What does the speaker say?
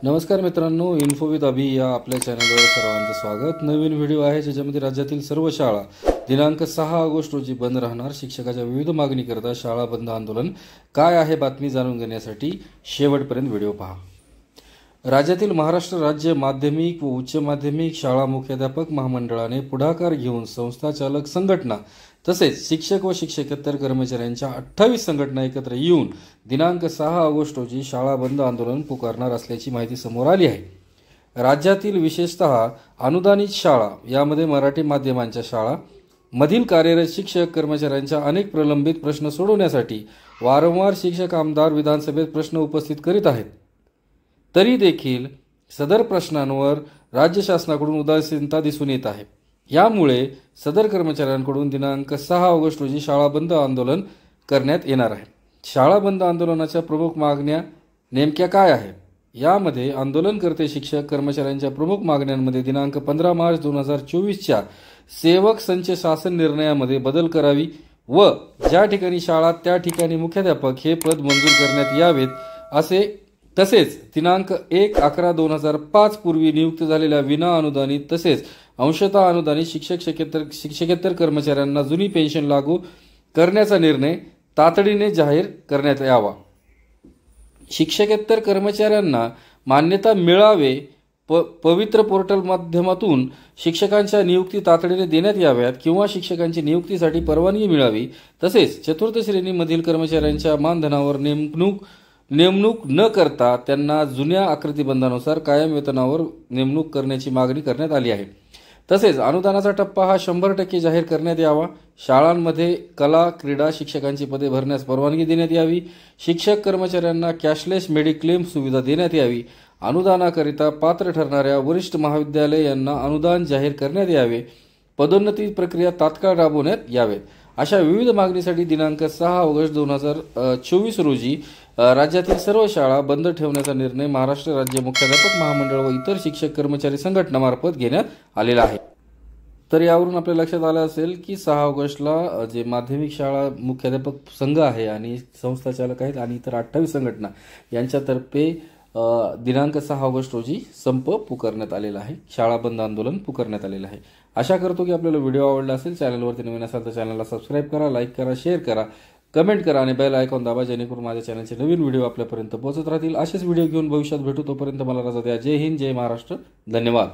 नमस्कार मित्रांनो, info with अभि या आपल्या चॅनलवर सर्वांचं स्वागत। नवीन व्हिडिओ आहे ज्याच्यामध्ये राज्यातील सर्व शाळा दिनांक 6 ऑगस्ट रोजी बंद राहणार। शिक्षकाच्या विविध मागणीकरता शाळा बंद आंदोलन काय आहे बातमी जाणून घेण्यासाठी शेवटपर्यंत व्हिडिओ पहा। राज्यातील महाराष्ट्र राज्य माध्यमिक व उच्च माध्यमिक शाळा मुख्याध्यापक महामंडळाने पुढाकार घेऊन संस्था चालक संघटना तसेच शिक्षक व शिक्षकेतर कर्मचाऱ्यांच्या 28 संघटना एकत्र येऊन दिनांक 6 ऑगस्ट रोजी शाळा बंद आंदोलन पुकारणार असल्याची माहिती समोर आली आहे। राज्यातील विशेषतः अनुदानित शाळा यामध्ये मराठी माध्यमांच्या शाळा मधील कार्यरत शिक्षक कर्मचाऱ्यांच्या अनेक प्रलंबित प्रश्न सोडवण्यासाठी वारंवार शिक्षक आमदार विधानसभेत प्रश्न उपस्थित करीत आहेत। तरी देखील सदर प्रश्नांवर राज्य शासनाकडून उदासीनता दिसून येत आहे। यामुळे सदर कर्मचाऱ्यांकडून दिनांक 6 ऑगस्ट रोजी शाळा बंद आंदोलन करण्यात येणार आहे। शाळा बंद आंदोलनाच्या प्रमुख मागण्या नेमक्या काय आहेत? यामध्ये आंदोलनकर्ते शिक्षक कर्मचाऱ्यांच्या प्रमुख मागण्यांमध्ये दिनांक 15 मार्च 2024च्या सेवक संच शासन निर्णयामध्ये बदल करावी व ज्या ठिकाणी शाळा त्या ठिकाणी मुख्याध्यापक हे पद मंजूर करण्यात यावेत असे, तसेच दिनांक 1/11/2005 पूर्वी नियुक्त झालेल्या विना अनुदानित तसेच अंशतः अनुदानित शिक्षकेतर कर्मचाऱ्यांना जुनी पेन्शन लागू करण्याचा निर्णय तातडीने जाहीर करण्यात यावा। शिक्षकेतर कर्मचाऱ्यांना मान्यता मिळावे पवित्र पोर्टल माध्यमातून शिक्षकांच्या नियुक्ती तातडीने देण्यात याव्यात किंवा शिक्षकांची नियुक्तीसाठी परवानगी मिळावी। तसेच चतुर्थ श्रेणीमधील कर्मचाऱ्यांच्या मानधनावर नेमणूक न करता त्यांना जुन्या आकृतीबंधानुसार कायम वेतनावर नेमणूक करण्याची मागणी करण्यात आली आहे। तसेच अनुदानाचा टप्पा हा 100% जाहीर करण्यात यावा। शाळांमध्ये कला क्रीडा शिक्षकांची पदे भरण्यास परवानगी देण्यात यावी। शिक्षक कर्मचाऱ्यांना कॅशलेस मेडिक्लेम सुविधा देण्यात यावी। अनुदानाकरिता पात्र ठरणाऱ्या वरिष्ठ महाविद्यालय यांना अनुदान जाहीर करण्यात यावे। पदोन्नती प्रक्रिया तात्काळ राबवण्यात यावेत। अशा विविध मागणीसाठी दिनांक 6 ऑगस्ट 2024 रोजी राज्यातील सर्व शाळा बंद ठेवण्याचा निर्णय महाराष्ट्र राज्य मुख्याध्यापक महामंडळ व इतर शिक्षक कर्मचारी संघटनामार्फत घेण्यात आलेला आहे। तर यावरून आपल्या लक्षात आलं असेल की 6 ऑगस्टला जे माध्यमिक शाळा मुख्याध्यापक संघ आहे आणि संस्था चालक आहेत आणि इतर 28 संघटना यांच्यातर्फे दिनांक 6 ऑगस्ट रोजी संप पुकारण्यात आलेला आहे। शाळा बंद आंदोलन पुकारण्यात आलेलं आहे। आशा करतो की आपल्याला व्हिडिओ आवडला असेल। चॅनलवरती नवीन असाल तर चॅनलला सबस्क्राईब करा, लाईक करा, शेअर करा, कमेंट करा आणि बेल आयकॉन दाबा जेणेकरून माझ्या चॅनलचे नवीन व्हिडिओ आपल्यापर्यंत पोहोचत राहतील। असेच व्हिडिओ घेऊन भविष्यात भेटू, तोपर्यंत मला रजा द्या। जय हिंद, जय महाराष्ट्र, धन्यवाद।